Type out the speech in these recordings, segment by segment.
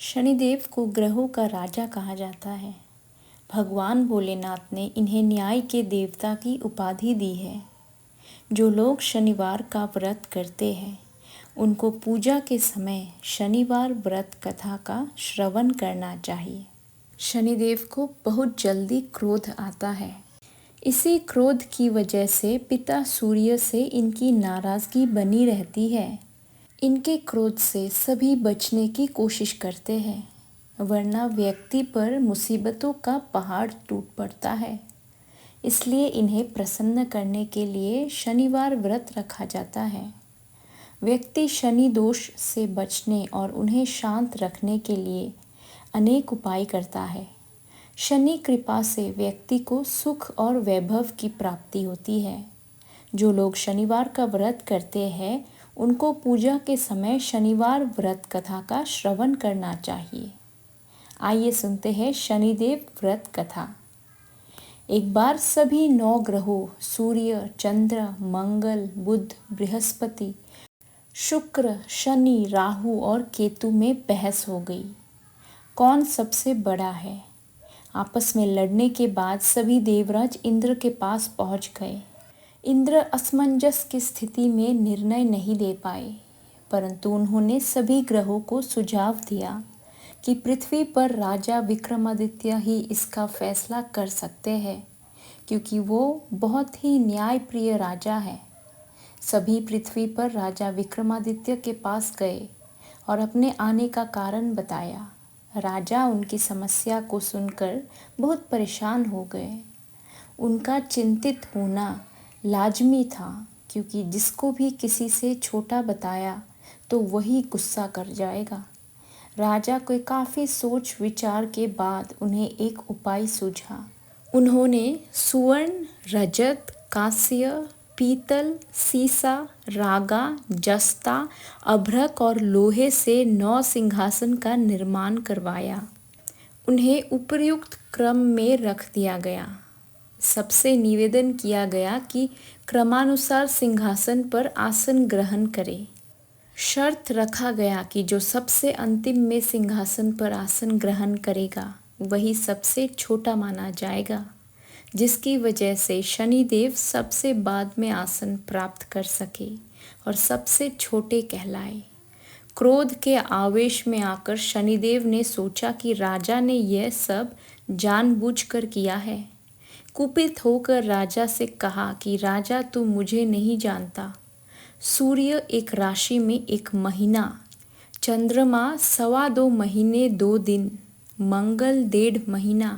शनिदेव को ग्रहों का राजा कहा जाता है। भगवान भोलेनाथ ने इन्हें न्याय के देवता की उपाधि दी है। जो लोग शनिवार का व्रत करते हैं उनको पूजा के समय शनिवार व्रत कथा का श्रवण करना चाहिए। शनिदेव को बहुत जल्दी क्रोध आता है। इसी क्रोध की वजह से पिता सूर्य से इनकी नाराज़गी बनी रहती है। इनके क्रोध से सभी बचने की कोशिश करते हैं, वरना व्यक्ति पर मुसीबतों का पहाड़ टूट पड़ता है। इसलिए इन्हें प्रसन्न करने के लिए शनिवार व्रत रखा जाता है। व्यक्ति शनि दोष से बचने और उन्हें शांत रखने के लिए अनेक उपाय करता है। शनि कृपा से व्यक्ति को सुख और वैभव की प्राप्ति होती है। जो लोग शनिवार का व्रत करते हैं उनको पूजा के समय शनिवार व्रत कथा का श्रवण करना चाहिए। आइए सुनते हैं शनिदेव व्रत कथा। एक बार सभी 9 ग्रहों सूर्य, चंद्र, मंगल, बुध, बृहस्पति, शुक्र, शनि, राहु और केतु में बहस हो गई। कौन सबसे बड़ा है? आपस में लड़ने के बाद सभी देवराज इंद्र के पास पहुंच गए। इंद्र असमंजस की स्थिति में निर्णय नहीं दे पाए, परंतु उन्होंने सभी ग्रहों को सुझाव दिया कि पृथ्वी पर राजा विक्रमादित्य ही इसका फैसला कर सकते हैं, क्योंकि वो बहुत ही न्यायप्रिय राजा है। सभी पृथ्वी पर राजा विक्रमादित्य के पास गए और अपने आने का कारण बताया। राजा उनकी समस्या को सुनकर बहुत परेशान हो गए। उनका चिंतित होना लाजमी था, क्योंकि जिसको भी किसी से छोटा बताया तो वही गुस्सा कर जाएगा। राजा को काफ़ी सोच विचार के बाद उन्हें एक उपाय सूझा। उन्होंने सुवर्ण, रजत, कांस्य, पीतल, सीसा, रागा, जस्ता, अभ्रक और लोहे से 9 सिंहासन का निर्माण करवाया। उन्हें उपर्युक्त क्रम में रख दिया गया। सबसे निवेदन किया गया कि क्रमानुसार सिंहासन पर आसन ग्रहण करे। शर्त रखा गया कि जो सबसे अंतिम में सिंहासन पर आसन ग्रहण करेगा वही सबसे छोटा माना जाएगा, जिसकी वजह से शनिदेव सबसे बाद में आसन प्राप्त कर सके और सबसे छोटे कहलाए। क्रोध के आवेश में आकर शनिदेव ने सोचा कि राजा ने यह सब जानबूझकर किया है। कुपित होकर राजा से कहा कि राजा, तू मुझे नहीं जानता। सूर्य एक राशि में 1 महीना, चंद्रमा 2.25 महीने 2 दिन, मंगल 1.5 महीना,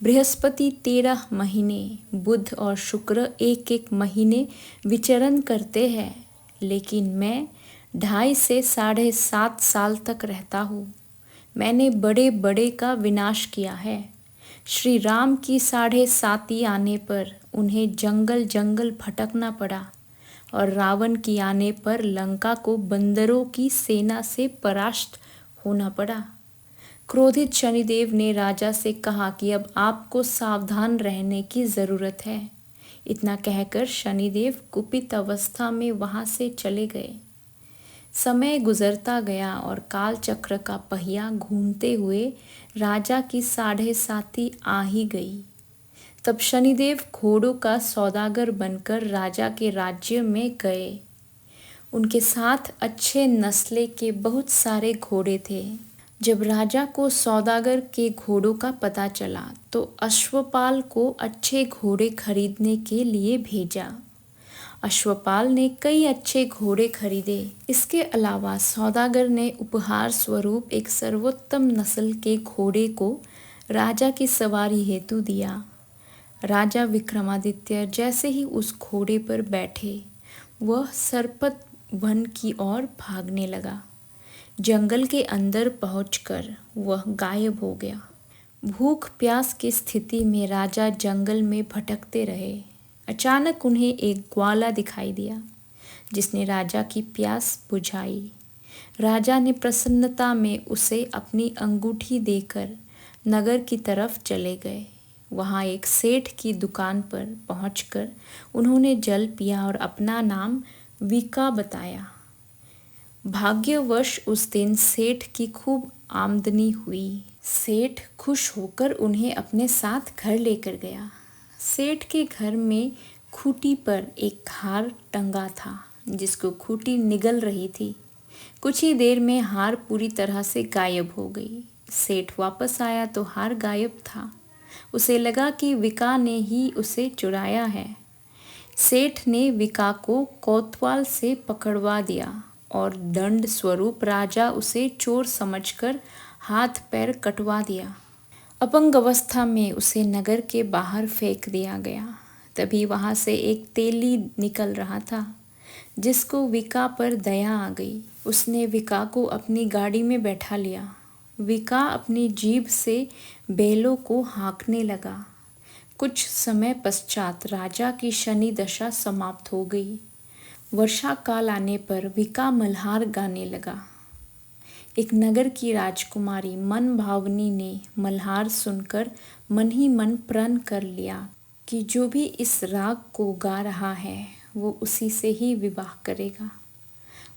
बृहस्पति 13 महीने, बुध और शुक्र 1-1 महीने विचरण करते हैं, लेकिन मैं 2.5 से 7.5 साल तक रहता हूँ। मैंने बड़े बड़े का विनाश किया है। श्री राम की 7.5 आने पर उन्हें जंगल जंगल भटकना पड़ा और रावण की आने पर लंका को बंदरों की सेना से परास्त होना पड़ा। क्रोधित शनिदेव ने राजा से कहा कि अब आपको सावधान रहने की ज़रूरत है। इतना कहकर शनिदेव कुपित अवस्था में वहाँ से चले गए। समय गुजरता गया और काल चक्र का पहिया घूमते हुए राजा की 7.5 आ ही गई। तब शनिदेव घोड़ों का सौदागर बनकर राजा के राज्य में गए। उनके साथ अच्छे नस्ले के बहुत सारे घोड़े थे। जब राजा को सौदागर के घोड़ों का पता चला तो अश्वपाल को अच्छे घोड़े खरीदने के लिए भेजा। अश्वपाल ने कई अच्छे घोड़े खरीदे। इसके अलावा सौदागर ने उपहार स्वरूप एक सर्वोत्तम नस्ल के घोड़े को राजा की सवारी हेतु दिया। राजा विक्रमादित्य जैसे ही उस घोड़े पर बैठे, वह सरपत वन की ओर भागने लगा। जंगल के अंदर पहुंचकर वह गायब हो गया। भूख प्यास की स्थिति में राजा जंगल में भटकते रहे। अचानक उन्हें एक ग्वाला दिखाई दिया, जिसने राजा की प्यास बुझाई। राजा ने प्रसन्नता में उसे अपनी अंगूठी देकर नगर की तरफ चले गए। वहाँ एक सेठ की दुकान पर पहुंचकर उन्होंने जल पिया और अपना नाम विका बताया। भाग्यवश उस दिन सेठ की खूब आमदनी हुई। सेठ खुश होकर उन्हें अपने साथ घर लेकर गया। सेठ के घर में खूंटी पर एक हार टंगा था, जिसको खूंटी निगल रही थी। कुछ ही देर में हार पूरी तरह से गायब हो गई। सेठ वापस आया तो हार गायब था। उसे लगा कि विका ने ही उसे चुराया है। सेठ ने विका को कोतवाल से पकड़वा दिया और दंड स्वरूप राजा उसे चोर समझकर हाथ पैर कटवा दिया। अपंग अवस्था में उसे नगर के बाहर फेंक दिया गया। तभी वहां से एक तेली निकल रहा था, जिसको विका पर दया आ गई। उसने विका को अपनी गाड़ी में बैठा लिया। विका अपनी जीभ से बैलों को हाँकने लगा। कुछ समय पश्चात राजा की शनि दशा समाप्त हो गई। वर्षा काल आने पर विका मल्हार गाने लगा। एक नगर की राजकुमारी मन भावनी ने मल्हार सुनकर मन ही मन प्रण कर लिया कि जो भी इस राग को गा रहा है वो उसी से ही विवाह करेगा।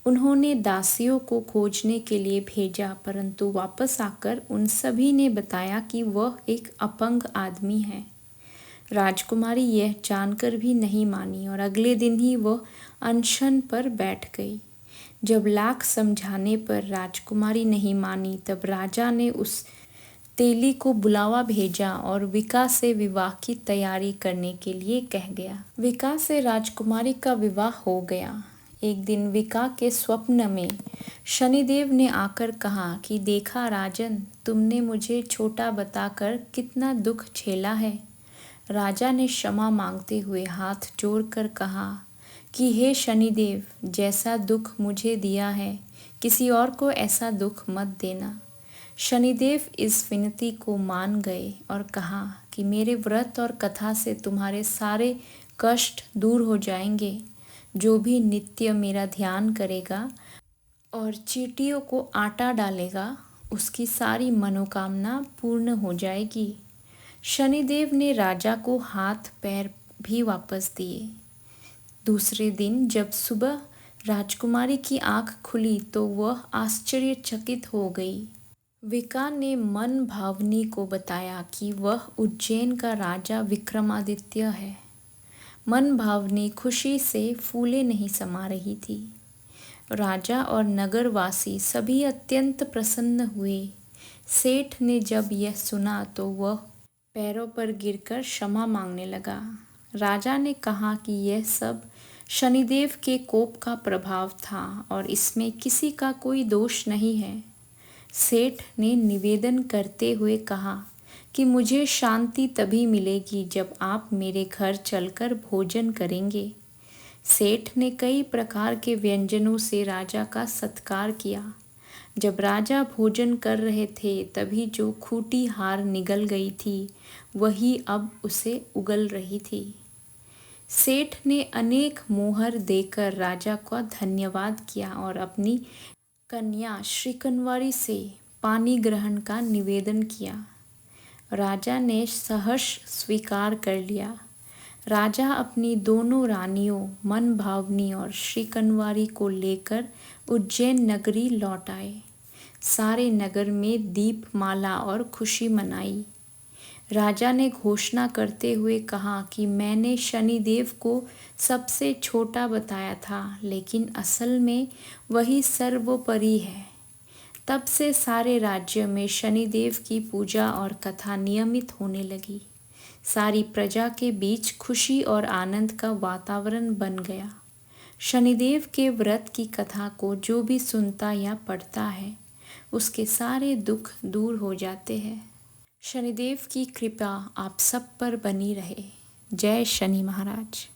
उन्होंने दासियों को खोजने के लिए भेजा, परंतु वापस आकर उन सभी ने बताया कि वह एक अपंग आदमी है। राजकुमारी यह जानकर भी नहीं मानी और अगले दिन ही वह अनशन पर बैठ गई। जब लाख समझाने पर राजकुमारी नहीं मानी, तब राजा ने उस तेली को बुलावा भेजा और विका से विवाह की तैयारी करने के लिए कह गया। विका से राजकुमारी का विवाह हो गया। एक दिन विका के स्वप्न में शनिदेव ने आकर कहा कि देखा राजन, तुमने मुझे छोटा बताकर कितना दुख झेला है। राजा ने क्षमा मांगते हुए हाथ जोड़कर कहा कि हे शनिदेव, जैसा दुख मुझे दिया है किसी और को ऐसा दुख मत देना। शनिदेव इस विनती को मान गए और कहा कि मेरे व्रत और कथा से तुम्हारे सारे कष्ट दूर हो जाएंगे। जो भी नित्य मेरा ध्यान करेगा और चींटियों को आटा डालेगा, उसकी सारी मनोकामना पूर्ण हो जाएगी। शनिदेव ने राजा को हाथ पैर भी वापस दिए। दूसरे दिन जब सुबह राजकुमारी की आंख खुली तो वह आश्चर्यचकित हो गई। विका ने मन भावनी को बताया कि वह उज्जैन का राजा विक्रमादित्य है। मन भावनी खुशी से फूले नहीं समा रही थी। राजा और नगरवासी सभी अत्यंत प्रसन्न हुए। सेठ ने जब यह सुना तो वह पैरों पर गिरकर क्षमा मांगने लगा। राजा ने कहा कि यह सब शनिदेव के कोप का प्रभाव था और इसमें किसी का कोई दोष नहीं है। सेठ ने निवेदन करते हुए कहा कि मुझे शांति तभी मिलेगी जब आप मेरे घर चलकर भोजन करेंगे। सेठ ने कई प्रकार के व्यंजनों से राजा का सत्कार किया। जब राजा भोजन कर रहे थे तभी जो खूंटी हार निगल गई थी वही अब उसे उगल रही थी। सेठ ने अनेक मोहर देकर राजा का धन्यवाद किया और अपनी कन्या श्रीकंवारी से पानी ग्रहण का निवेदन किया। राजा ने सहर्ष स्वीकार कर लिया। राजा अपनी दोनों रानियों मन भावनी और श्रीकंवारी को लेकर उज्जैन नगरी लौट आए। सारे नगर में दीपमाला और खुशी मनाई। राजा ने घोषणा करते हुए कहा कि मैंने शनिदेव को सबसे छोटा बताया था, लेकिन असल में वही सर्वोपरि है। तब से सारे राज्य में शनिदेव की पूजा और कथा नियमित होने लगी। सारी प्रजा के बीच खुशी और आनंद का वातावरण बन गया। शनिदेव के व्रत की कथा को जो भी सुनता या पढ़ता है उसके सारे दुख दूर हो जाते हैं। शनिदेव की कृपा आप सब पर बनी रहे। जय शनि महाराज।